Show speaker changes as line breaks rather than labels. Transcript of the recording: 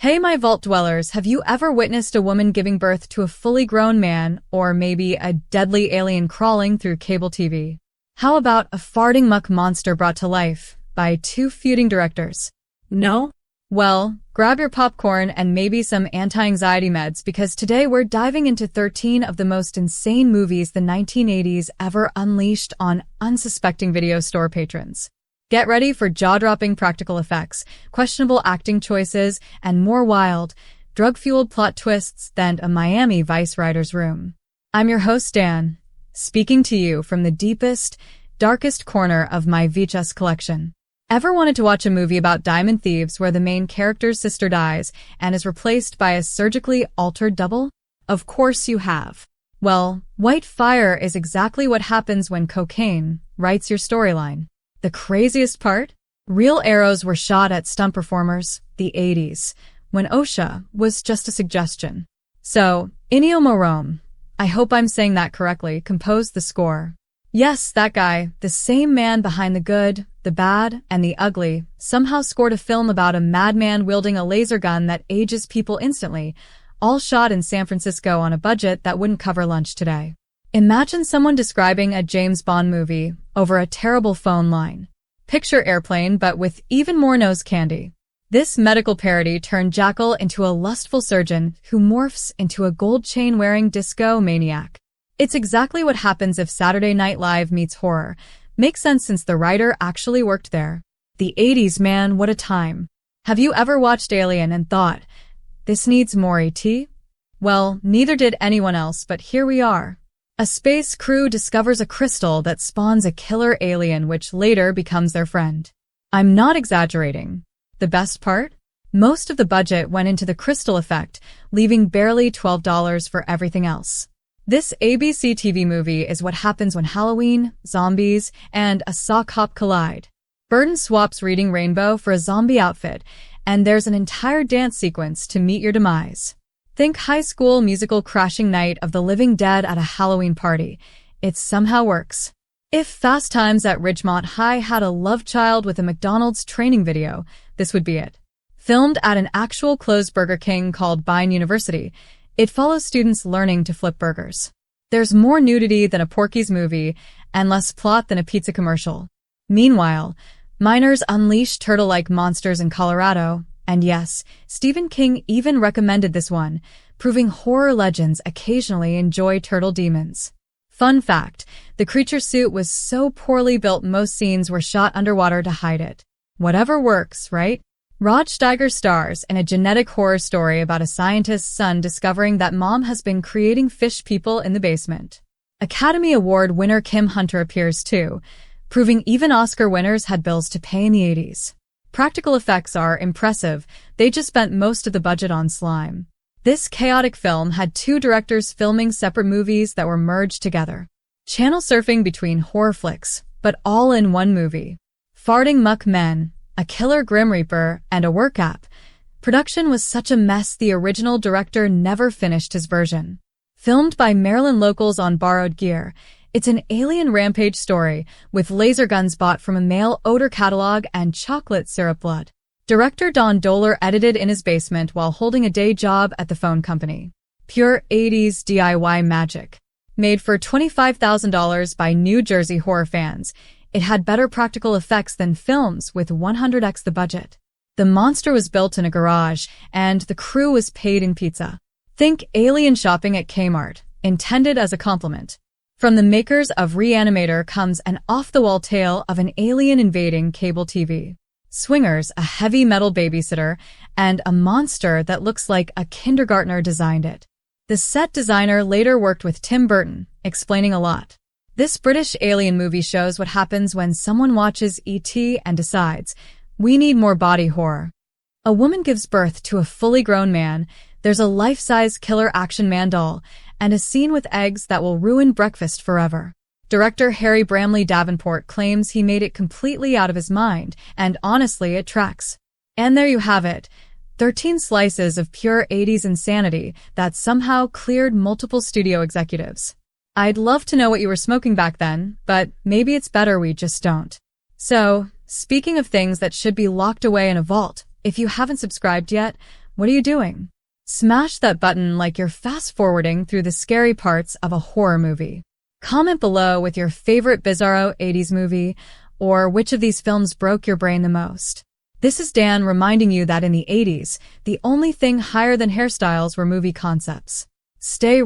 Hey, my vault dwellers, have you ever witnessed a woman giving birth to a fully grown man, or maybe a deadly alien crawling through cable TV? How about a farting muck monster brought to life by two feuding directors? No? Well, grab your popcorn and maybe some anti-anxiety meds because today we're diving into 13 of the most insane movies the 1980s ever unleashed on unsuspecting video store patrons. Get ready for jaw-dropping practical effects, questionable acting choices, and more wild, drug-fueled plot twists than a Miami Vice writer's room. I'm your host, Dan, speaking to you from the deepest, darkest corner of my VHS collection. Ever wanted to watch a movie about diamond thieves where the main character's sister dies and is replaced by a surgically altered double? Of course you have. Well, White Fire is exactly what happens when cocaine writes your storyline. The craziest part? Real arrows were shot at stunt performers, the 80s, when OSHA was just a suggestion. So, Ennio Morricone, I hope I'm saying that correctly, composed the score. Yes, that guy, the same man behind the good, the bad, and the ugly, somehow scored a film about a madman wielding a laser gun that ages people instantly, all shot in San Francisco on a budget that wouldn't cover lunch today. Imagine someone describing a James Bond movie over a terrible phone line. Picture Airplane, but with even more nose candy. This medical parody turned Jackal into a lustful surgeon who morphs into a gold chain-wearing disco maniac. It's exactly what happens if Saturday Night Live meets horror. Makes sense since the writer actually worked there. The 80s, man, what a time. Have you ever watched Alien and thought, this needs more ET? Well, neither did anyone else, but here we are. A space crew discovers a crystal that spawns a killer alien which later becomes their friend. I'm not exaggerating. The best part? Most of the budget went into the crystal effect, leaving barely $12 for everything else. This ABC TV movie is what happens when Halloween, zombies, and a sock hop collide. Burton swaps Reading Rainbow for a zombie outfit, and there's an entire dance sequence to meet your demise. Think High School Musical crashing Night of the Living Dead at a Halloween party. It somehow works. If Fast Times at Ridgemont High had a love child with a McDonald's training video, this would be it. Filmed at an actual closed Burger King called Bine University, it follows students learning to flip burgers. There's more nudity than a Porky's movie and less plot than a pizza commercial. Meanwhile, miners unleash turtle-like monsters in Colorado. And yes, Stephen King even recommended this one, proving horror legends occasionally enjoy turtle demons. Fun fact, the creature suit was so poorly built most scenes were shot underwater to hide it. Whatever works, right? Rod Steiger stars in a genetic horror story about a scientist's son discovering that mom has been creating fish people in the basement. Academy Award winner Kim Hunter appears too, proving even Oscar winners had bills to pay in the 80s. Practical effects are impressive, they just spent most of the budget on slime. This chaotic film had two directors filming separate movies that were merged together. Channel surfing between horror flicks, but all in one movie. Farting Muck Men, a killer Grim Reaper, and a work app. Production was such a mess the original director never finished his version. Filmed by Maryland locals on borrowed gear, it's an alien rampage story with laser guns bought from a mail odor catalog and chocolate syrup blood. Director Don Dohler edited in his basement while holding a day job at the phone company. Pure 80s DIY magic. Made for $25,000 by New Jersey horror fans, it had better practical effects than films with 100x the budget. The monster was built in a garage, and the crew was paid in pizza. Think alien shopping at Kmart, intended as a compliment. From the makers of Reanimator comes an off-the-wall tale of an alien invading cable TV. Swingers, a heavy metal babysitter, and a monster that looks like a kindergartner designed it. The set designer later worked with Tim Burton, explaining a lot. This British alien movie shows what happens when someone watches E.T. and decides, we need more body horror. A woman gives birth to a fully grown man, there's a life-size killer action man doll, and a scene with eggs that will ruin breakfast forever. Director Harry Bramley Davenport claims he made it completely out of his mind, and honestly, it tracks. And there you have it. 13 slices of pure 80s insanity that somehow cleared multiple studio executives. I'd love to know what you were smoking back then, but maybe it's better we just don't. So, speaking of things that should be locked away in a vault, if you haven't subscribed yet, What are you doing? Smash that button like you're fast-forwarding through the scary parts of a horror movie. Comment below with your favorite bizarro 80s movie or which of these films broke your brain the most. This is Dan reminding you that in the 80s, the only thing higher than hairstyles were movie concepts. Stay